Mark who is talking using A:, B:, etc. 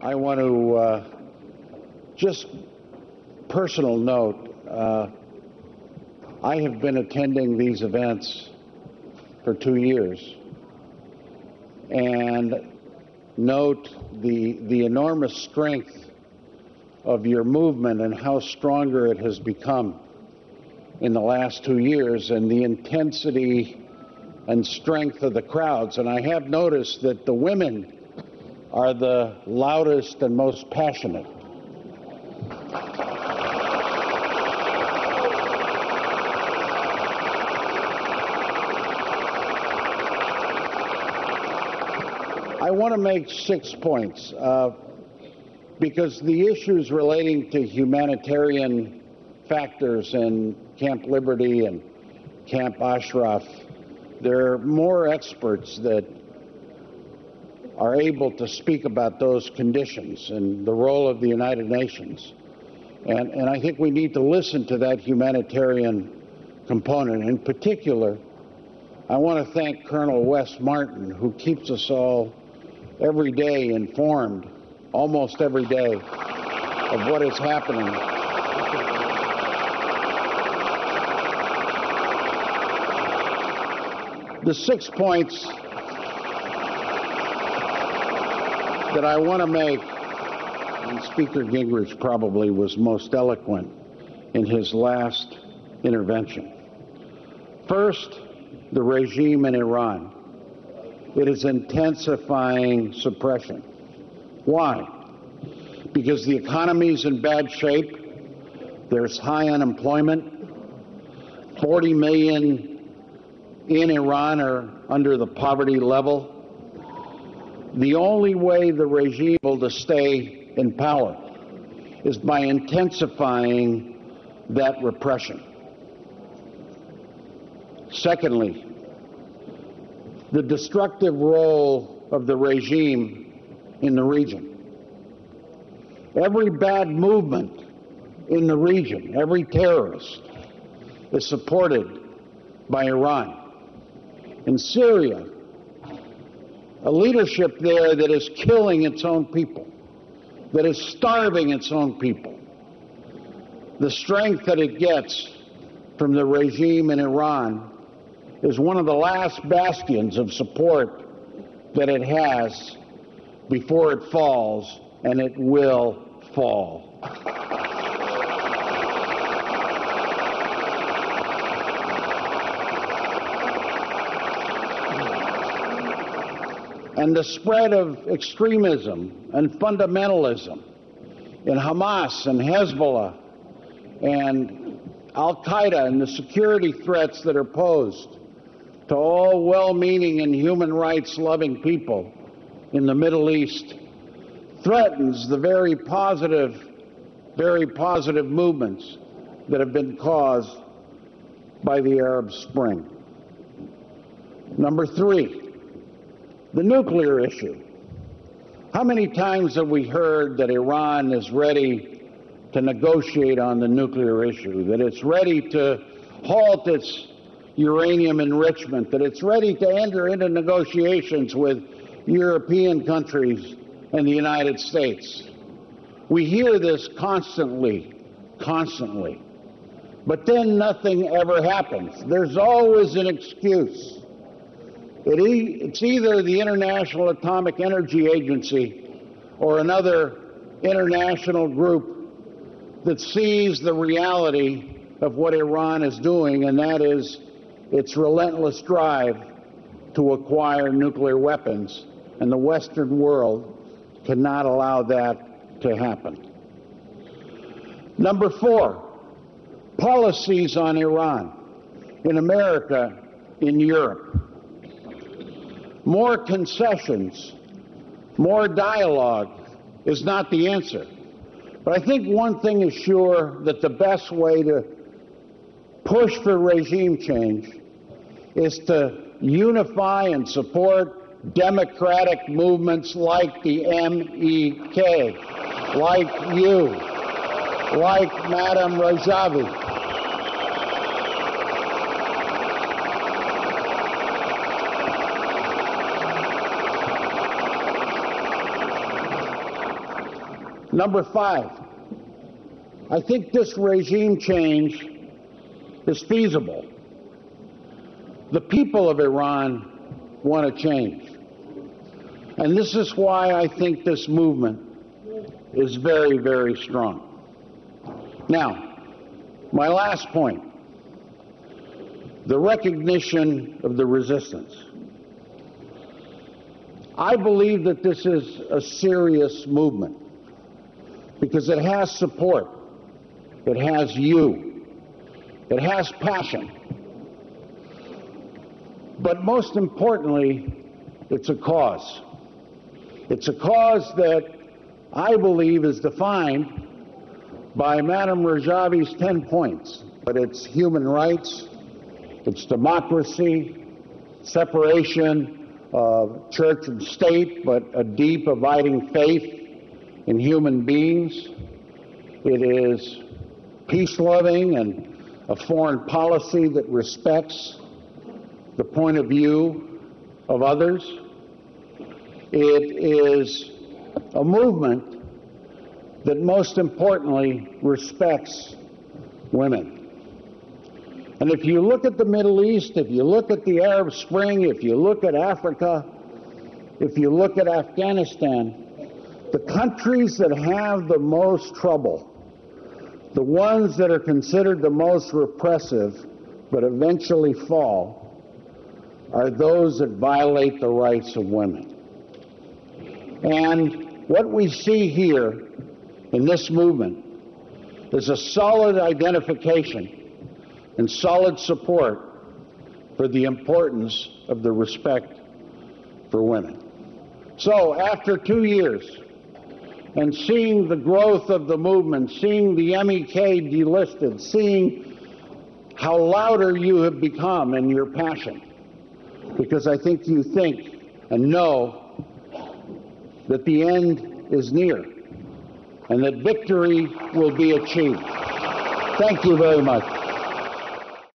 A: I want to just personal note, I have been attending these events for 2 years and note the enormous strength of your movement and how stronger it has become in the last 2 years, and the intensity and strength of the crowds. And I have noticed that the women are the loudest and most passionate. I want to make 6 points because the issues relating to humanitarian factors in Camp Liberty and Camp Ashraf, there are more experts that are able to speak about those conditions and the role of the United Nations. And I think we need to listen to that humanitarian component. In particular, I want to thank Colonel Wes Martin, who keeps us all every day informed, almost every day, of what is happening. The 6 points that I want to make, and Speaker Gingrich probably was most eloquent in his last intervention. First, the regime in Iran. It is intensifying suppression. Why? Because the economy is in bad shape. There's high unemployment. 40 million in Iran are under the poverty level. The only way the regime will to stay in power is by intensifying that repression. Secondly, the destructive role of the regime in the region. Every bad movement in the region, every terrorist, is supported by Iran. In Syria, a leadership there that is killing its own people, that is starving its own people. The strength that it gets from the regime in Iran is one of the last bastions of support that it has before it falls, and it will fall. And the spread of extremism and fundamentalism in Hamas and Hezbollah and Al-Qaeda and the security threats that are posed to all well-meaning and human rights-loving people in the Middle East threatens the very positive movements that have been caused by the Arab Spring. Number 3, the nuclear issue. How many times have we heard that Iran is ready to negotiate on the nuclear issue, that it's ready to halt its uranium enrichment, that it's ready to enter into negotiations with European countries and the United States? We hear this constantly, but then nothing ever happens. There's always an excuse. It's either the International Atomic Energy Agency or another international group that sees the reality of what Iran is doing, and that is its relentless drive to acquire nuclear weapons, and the Western world cannot allow that to happen. Number 4, policies on Iran in America, in Europe. More concessions, more dialogue is not the answer. But I think one thing is sure, that the best way to push for regime change is to unify and support democratic movements like the MEK, like you, like Madam Rajavi. Number 5, I think this regime change is feasible. The people of Iran want to change. And this is why I think this movement is very, very strong. Now, my last point, the recognition of the resistance. I believe that this is a serious movement because it has support, it has you, it has passion. But most importantly, it's a cause. It's a cause that I believe is defined by Madame Rajavi's 10 points. But it's human rights, it's democracy, separation of church and state, but a deep, abiding faith in human beings. It is peace-loving and a foreign policy that respects the point of view of others. It is a movement that most importantly respects women. And if you look at the Middle East, if you look at the Arab Spring, if you look at Africa, if you look at Afghanistan, the countries that have the most trouble, the ones that are considered the most repressive but eventually fall, are those that violate the rights of women. And what we see here in this movement is a solid identification and solid support for the importance of the respect for women. So after 2 years, and seeing the growth of the movement, seeing the MEK delisted, seeing how louder you have become in your passion, because I think you think and know that the end is near and that victory will be achieved. Thank you very much.